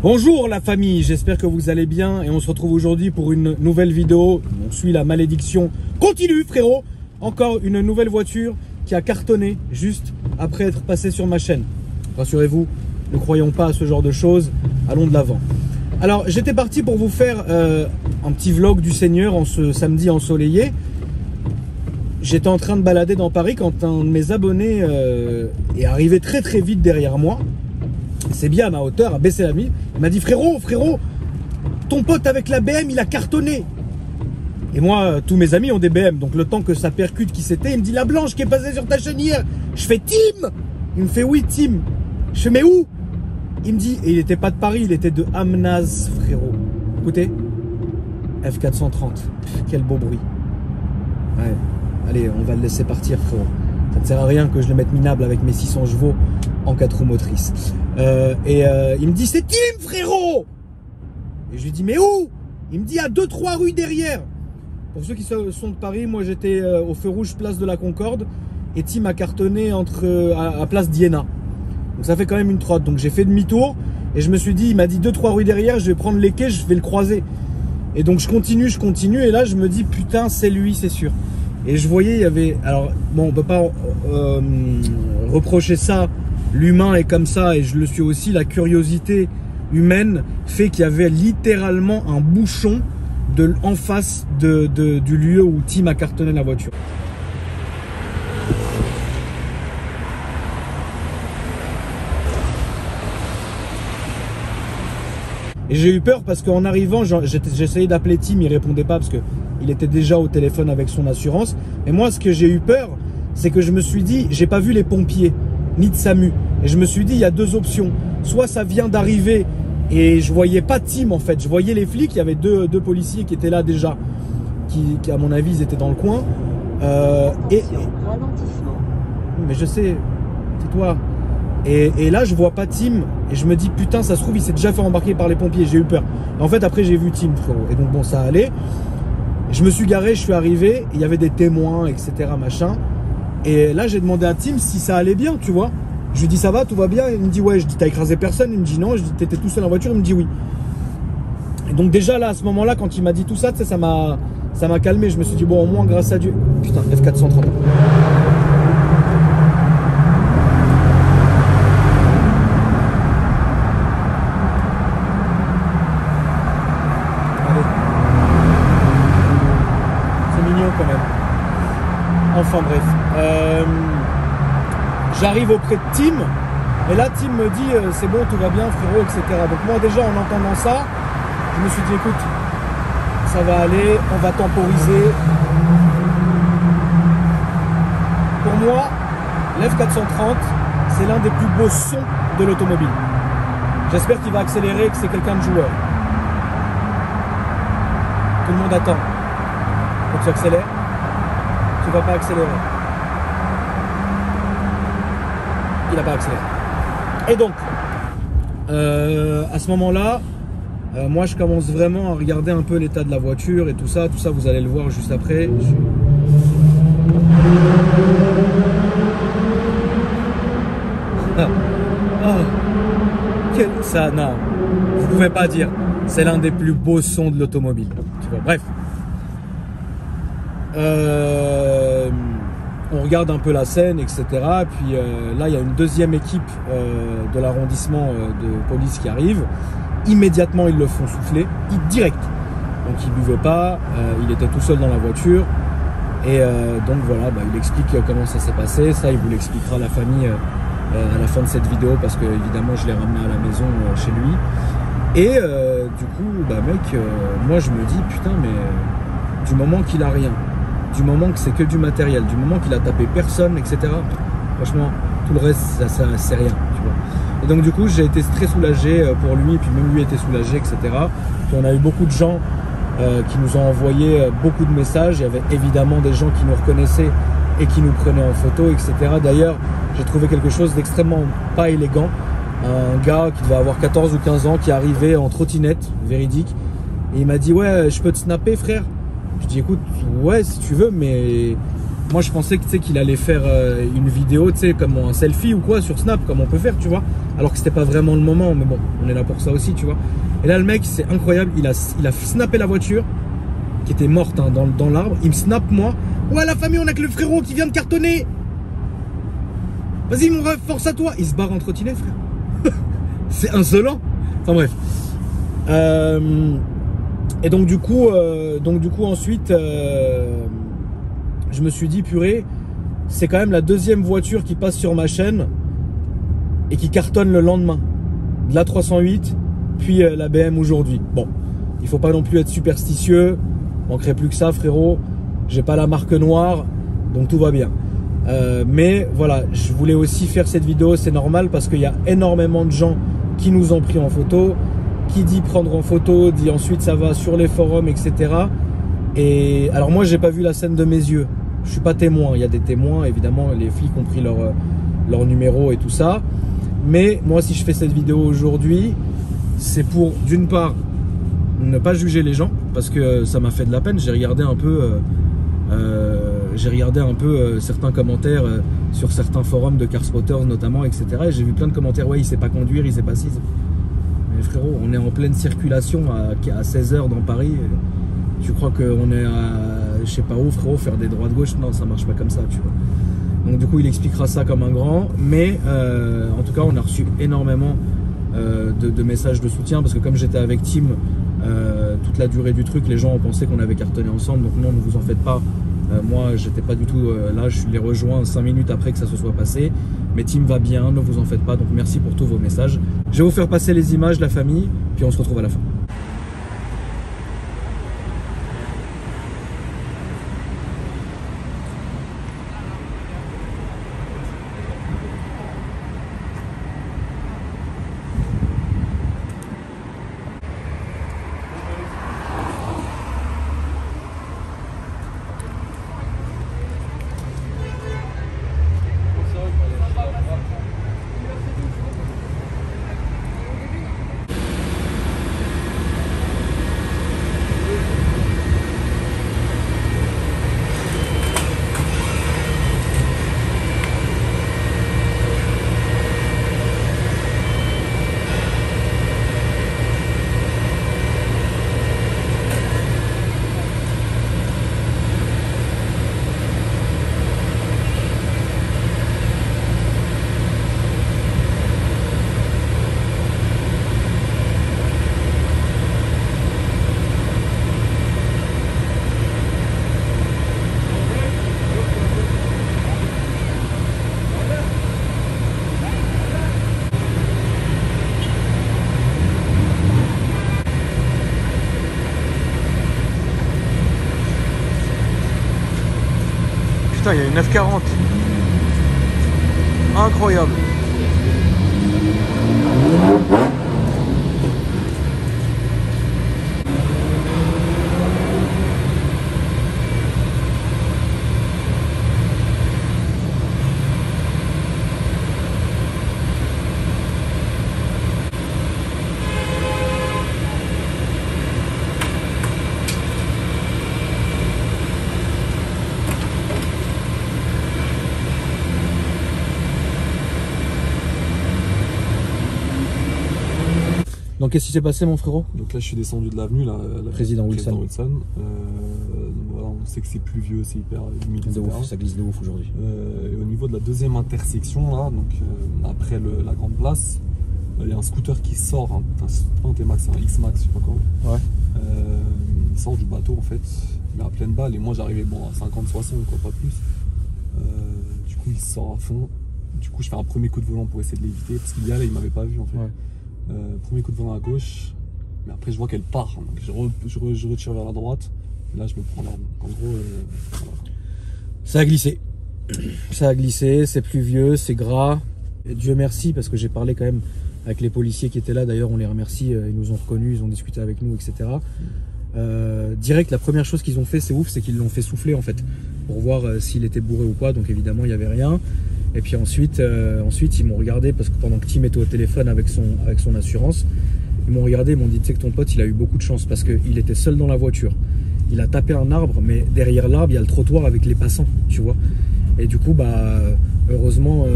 Bonjour la famille, j'espère que vous allez bien et on se retrouve aujourd'hui pour une nouvelle vidéo. On suit la malédiction continue frérot. Encore une nouvelle voiture qui a cartonné juste après être passée sur ma chaîne. Rassurez-vous, ne croyons pas à ce genre de choses, allons de l'avant. Alors j'étais parti pour vous faire un petit vlog du Seigneur en ce samedi ensoleillé. J'étais en train de balader dans Paris quand un de mes abonnés est arrivé très vite derrière moi. C'est bien à ma hauteur, a baissé la mise. Il m'a dit frérot, ton pote avec la BM il a cartonné. Et moi, tous mes amis ont des BM, donc le temps que ça percute qui c'était, il me dit la blanche qui est passée sur ta chaîne hier. Je fais Tim. Il me fait oui Tim. Je fais mais où? Il me dit, et il était pas de Paris, il était de Amnaz frérot. Écoutez, F430, quel beau bruit. Ouais, allez, on va le laisser partir frérot. Ça ne sert à rien que je le mette minable avec mes 600 chevaux en 4 roues motrices. Il me dit c'est Tim frérot. Et je lui dis mais où? Il me dit à 2-3 rues derrière. Pour ceux qui sont de Paris, moi j'étais au feu rouge place de la Concorde et Tim a cartonné à place d'Iéna. Donc ça fait quand même une trotte. Donc j'ai fait demi-tour et je me suis dit, il m'a dit 2-3 rues derrière, je vais prendre les quais, je vais le croiser. Et donc je continue et là je me dis putain c'est lui c'est sûr. Et je voyais il y avait, alors bon on peut pas reprocher ça, l'humain est comme ça et je le suis aussi, la curiosité humaine fait qu'il y avait littéralement un bouchon en face du lieu où Tim a cartonné la voiture. Et j'ai eu peur parce qu'en arrivant, j'essayais d'appeler Tim, il répondait pas parce qu'il était déjà au téléphone avec son assurance. Et moi, ce que j'ai eu peur, c'est que je me suis dit, j'ai pas vu les pompiers, ni de SAMU. Et je me suis dit, il y a deux options. Soit ça vient d'arriver et je voyais pas Tim en fait, je voyais les flics, il y avait deux policiers qui étaient là déjà, qui à mon avis, ils étaient dans le coin. Mais je sais, c'est toi. Et là, je vois pas Tim et je me dis putain, ça se trouve, il s'est déjà fait embarquer par les pompiers. J'ai eu peur. En fait, après, j'ai vu Tim, frérot. Et donc, bon, ça allait. Je me suis garé, je suis arrivé. Il y avait des témoins, etc. machin. Et là, j'ai demandé à Tim si ça allait bien, tu vois. Je lui dis ça va, tout va bien. Il me dit ouais. Je dis t'as écrasé personne. Il me dit non. Je dis t'étais tout seul en voiture. Il me dit oui. Et donc, déjà là, à ce moment-là, quand il m'a dit tout ça, tu sais, ça m'a calmé. Je me suis dit bon, au moins, grâce à Dieu. Putain, F430. Quand même. Enfin bref, j'arrive auprès de Tim et là Tim me dit c'est bon, tout va bien frérot, etc. Donc moi déjà en entendant ça, je me suis dit écoute, ça va aller, on va temporiser. Pour moi, l'F430 c'est l'un des plus beaux sons de l'automobile. J'espère qu'il va accélérer, que c'est quelqu'un de joueur. Tout le monde attend. Donc tu accélères, tu vas pas accélérer. Il n'a pas accéléré. Et donc, à ce moment-là, moi je commence vraiment à regarder un peu l'état de la voiture et tout ça vous allez le voir juste après. Ça, non, vous pouvez pas dire. C'est l'un des plus beaux sons de l'automobile. Tu vois, bref. On regarde un peu la scène, etc. Puis là, il y a une deuxième équipe de l'arrondissement de police qui arrive. Immédiatement, ils le font souffler, direct. Donc, il buvait pas, il était tout seul dans la voiture. Et donc, voilà, il explique comment ça s'est passé. Ça, il vous l'expliquera à la famille à la fin de cette vidéo parce que, évidemment, je l'ai ramené à la maison chez lui. Et du coup, mec, moi, je me dis, putain, mais du moment qu'il a rien, du moment que c'est que du matériel, du moment qu'il a tapé personne, etc. Franchement, tout le reste, ça c'est rien, tu vois. Et donc du coup, j'ai été très soulagé pour lui, et puis même lui était soulagé, etc. Puis on a eu beaucoup de gens qui nous ont envoyé beaucoup de messages. Il y avait évidemment des gens qui nous reconnaissaient et qui nous prenaient en photo, etc. D'ailleurs, j'ai trouvé quelque chose d'extrêmement pas élégant. Un gars qui devait avoir 14 ou 15 ans qui arrivait en trottinette, véridique. Et il m'a dit, ouais, je peux te snapper, frère? Je dis écoute, ouais si tu veux, mais moi je pensais que, qu'il allait faire une vidéo, comme un selfie ou quoi sur Snap, comme on peut faire, tu vois. alors que c'était pas vraiment le moment, mais bon, on est là pour ça aussi, tu vois. Et là, le mec, c'est incroyable, il a snappé la voiture, qui était morte hein, dans l'arbre, il me snappe moi. Ouais, la famille, on a que le frérot qui vient de cartonner. Vas-y, mon rêve, force à toi. Il se barre en trottinette, frère. C'est insolent. Enfin bref. Et donc du coup ensuite, je me suis dit, purée, c'est quand même la deuxième voiture qui passe sur ma chaîne et qui cartonne le lendemain. De la 308, puis la BM aujourd'hui. Bon, il faut pas non plus être superstitieux. Manquerait plus que ça, frérot. J'ai pas la marque noire, donc tout va bien. Mais voilà, je voulais aussi faire cette vidéo, c'est normal parce qu'il y a énormément de gens qui nous ont pris en photo. Qui dit prendre en photo, dit ensuite ça va sur les forums, etc. Et alors moi, j'ai pas vu la scène de mes yeux. Je suis pas témoin. Il y a des témoins, évidemment, les flics ont pris leur numéro et tout ça. Mais moi, si je fais cette vidéo aujourd'hui, c'est pour, d'une part, ne pas juger les gens, parce que ça m'a fait de la peine. J'ai regardé un peu, certains commentaires sur certains forums de Car Spotters notamment, etc. Et j'ai vu plein de commentaires, ouais, il sait pas conduire, il sait pas si. Mais frérot, on est en pleine circulation à 16 h dans Paris. Tu crois qu'on est à, je sais pas où, frérot, faire des droites gauche? Non, ça marche pas comme ça, tu vois. Donc du coup, il expliquera ça comme un grand. Mais en tout cas, on a reçu énormément de messages de soutien parce que comme j'étais avec Tim toute la durée du truc, les gens ont pensé qu'on avait cartonné ensemble. Donc non, ne vous en faites pas. Moi, j'étais pas du tout là. Je les rejoins 5 minutes après que ça se soit passé. Mais Tim va bien, ne vous en faites pas. Donc merci pour tous vos messages. Je vais vous faire passer les images, la famille, puis on se retrouve à la fin. Putain, il y a une 940. Incroyable. Donc qu'est-ce qui s'est passé, mon frérot? Donc là je suis descendu de l'avenue, la Président Wilson. Voilà, on sait que c'est pluvieux, c'est hyper humide, de ouf, ça glisse de ouf aujourd'hui. Et au niveau de la deuxième intersection là, donc après la grande place, il y a un scooter qui sort, un T-Max, un X-Max, je sais pas quoi. Ouais. Il sort du bateau en fait, mais à pleine balle, et moi j'arrivais bon à 50-60 quoi, pas plus. Du coup il sort à fond. Du coup je fais un premier coup de volant pour essayer de l'éviter parce qu'il y allait, il m'avait pas vu en fait. Ouais. Premier coup de volant à gauche, mais après je vois qu'elle part, donc je retire vers la droite, et là je me prends l'arbre. En gros, voilà. Ça a glissé. Ça a glissé, c'est pluvieux, c'est gras. Et Dieu merci, parce que j'ai parlé quand même avec les policiers qui étaient là, d'ailleurs on les remercie, ils nous ont reconnus, ils ont discuté avec nous, etc. Direct, la première chose qu'ils ont fait, c'est ouf, c'est qu'ils l'ont fait souffler en fait, pour voir s'il était bourré ou quoi, donc évidemment il n'y avait rien. Et puis ensuite ils m'ont regardé, parce que pendant que Tim était au téléphone avec son assurance, ils m'ont regardé, ils m'ont dit, tu sais que ton pote il a eu beaucoup de chance parce qu'il était seul dans la voiture. Il a tapé un arbre, mais derrière l'arbre il y a le trottoir avec les passants, tu vois. Et du coup, bah Heureusement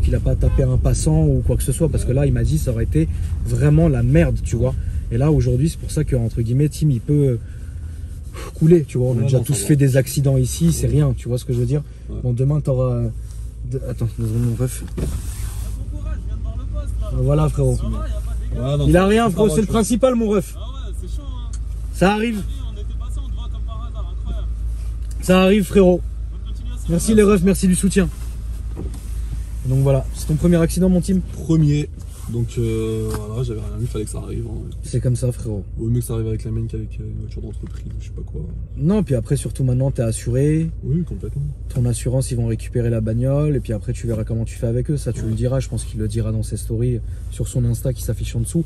qu'il n'a pas tapé un passant ou quoi que ce soit, parce que là, il m'a dit ça aurait été vraiment la merde, tu vois. Et là, aujourd'hui, c'est pour ça que, entre guillemets, Tim, il peut couler, tu vois. On a déjà tous fait des accidents ici, c'est rien, tu vois ce que je veux dire. Bon, demain, tu auras... Attends, mon ref. Voilà, frérot. Il a rien, frérot, c'est le principal, mon ref. Ça arrive. Ça arrive, frérot. Merci les refs, merci du soutien. Donc voilà, c'est ton premier accident, mon Tim? Premier. Donc voilà, j'avais rien vu, il fallait que ça arrive. Hein. C'est comme ça, frérot. Vaut mieux que ça arrive avec la mienne qu'avec une voiture d'entreprise, je sais pas quoi. Non, puis après, surtout maintenant, t'es assuré. Oui, complètement. Ton assurance, ils vont récupérer la bagnole. Et puis après, tu verras comment tu fais avec eux. Ça, tu le diras. Je pense qu'il le dira dans ses stories sur son Insta qui s'affiche en dessous.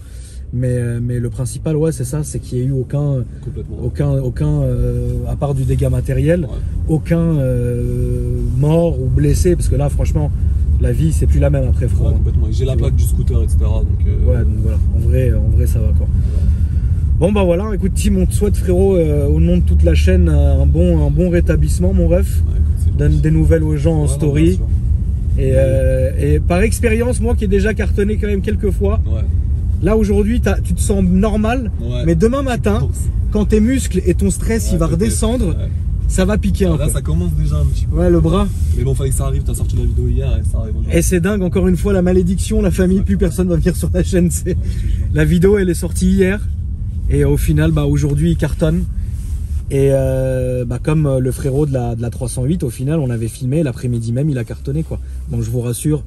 Mais le principal, ouais, c'est ça, c'est qu'il n'y ait eu aucun à part du dégât matériel, aucun mort ou blessé. Parce que là, franchement, la vie, c'est plus la même après, frérot. Ouais, complètement. J'ai la plaque du scooter, etc. Donc, ouais, donc voilà, en vrai, ça va quoi. Bon, bah voilà, écoute, Tim, on te souhaite, frérot, au nom de toute la chaîne, un bon rétablissement, mon ref. Donne des nouvelles aux gens en story. Non, et par expérience, moi qui ai déjà cartonné quand même quelques fois, là aujourd'hui, tu te sens normal, mais demain matin, quand tes muscles et ton stress, il va redescendre, ça va piquer un peu. Là, ça commence déjà un petit peu. Ouais, le bras. Mais bon, fallait que ça arrive. T'as sorti la vidéo hier et ça arrive aujourd'hui. Et c'est dingue, encore une fois, la malédiction, la famille, plus personne va venir sur la chaîne. La vidéo, elle est sortie hier. Et au final, bah, aujourd'hui, il cartonne. Et bah, comme le frérot de la 308, au final, on avait filmé. L'après-midi même, il a cartonné, quoi. Bon, je vous rassure,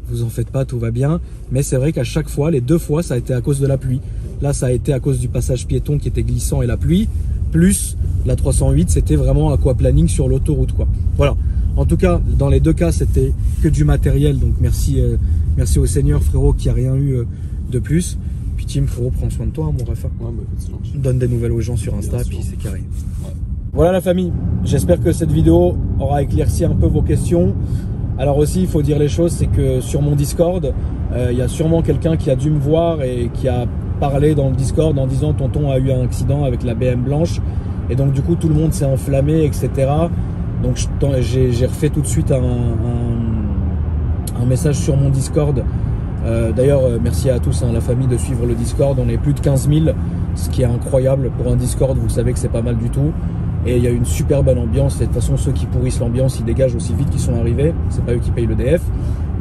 vous en faites pas, tout va bien. Mais c'est vrai qu'à chaque fois, les deux fois, ça a été à cause de la pluie. Là, ça a été à cause du passage piéton qui était glissant et la pluie. Plus la 308, c'était vraiment aquaplaning sur l'autoroute, quoi. Voilà. En tout cas, dans les deux cas, c'était que du matériel. Donc merci au Seigneur, frérot, qui a rien eu de plus. Puis Tim, frérot, prends soin de toi, hein, mon ref. Ouais, bah écoute, donne des nouvelles aux gens sur Insta, puis c'est carré. Voilà la famille. J'espère que cette vidéo aura éclairci un peu vos questions. Alors aussi, il faut dire les choses, c'est que sur mon Discord, il y a sûrement quelqu'un qui a dû me voir et qui a parlé dans le Discord en disant tonton a eu un accident avec la BM blanche. Et donc du coup, tout le monde s'est enflammé, etc. Donc j'ai refait tout de suite un message sur mon Discord. D'ailleurs, merci à tous, hein, la famille, de suivre le Discord. On est plus de 15 000, ce qui est incroyable pour un Discord. Vous savez que c'est pas mal du tout. Et il y a une super bonne ambiance. Et de toute façon, ceux qui pourrissent l'ambiance, ils dégagent aussi vite qu'ils sont arrivés. C'est pas eux qui payent le DF.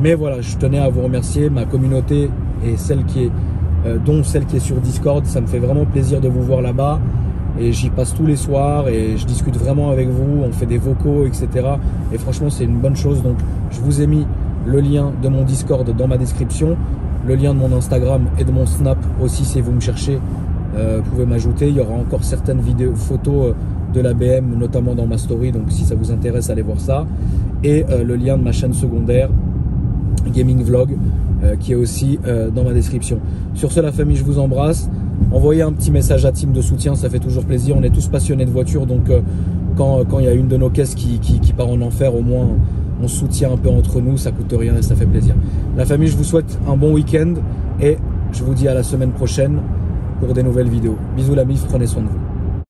Mais voilà, je tenais à vous remercier, ma communauté et celle qui est, dont celle qui est sur Discord. Ça me fait vraiment plaisir de vous voir là-bas. Et j'y passe tous les soirs et je discute vraiment avec vous. On fait des vocaux, etc. Et franchement, c'est une bonne chose. Donc, je vous ai mis le lien de mon Discord dans ma description, le lien de mon Instagram et de mon Snap aussi, si vous me cherchez, vous pouvez m'ajouter. Il y aura encore certaines photos de la BM, notamment dans ma story, donc si ça vous intéresse, allez voir ça. Et le lien de ma chaîne secondaire, Gaming Vlog, qui est aussi dans ma description. Sur ce, la famille, je vous embrasse. Envoyez un petit message à Tim de soutien, ça fait toujours plaisir. On est tous passionnés de voitures, donc quand il y a une de nos caisses qui part en enfer, au moins on se soutient un peu entre nous, ça coûte rien et ça fait plaisir. La famille, je vous souhaite un bon week-end et je vous dis à la semaine prochaine pour des nouvelles vidéos. Bisous la mif, prenez soin de vous.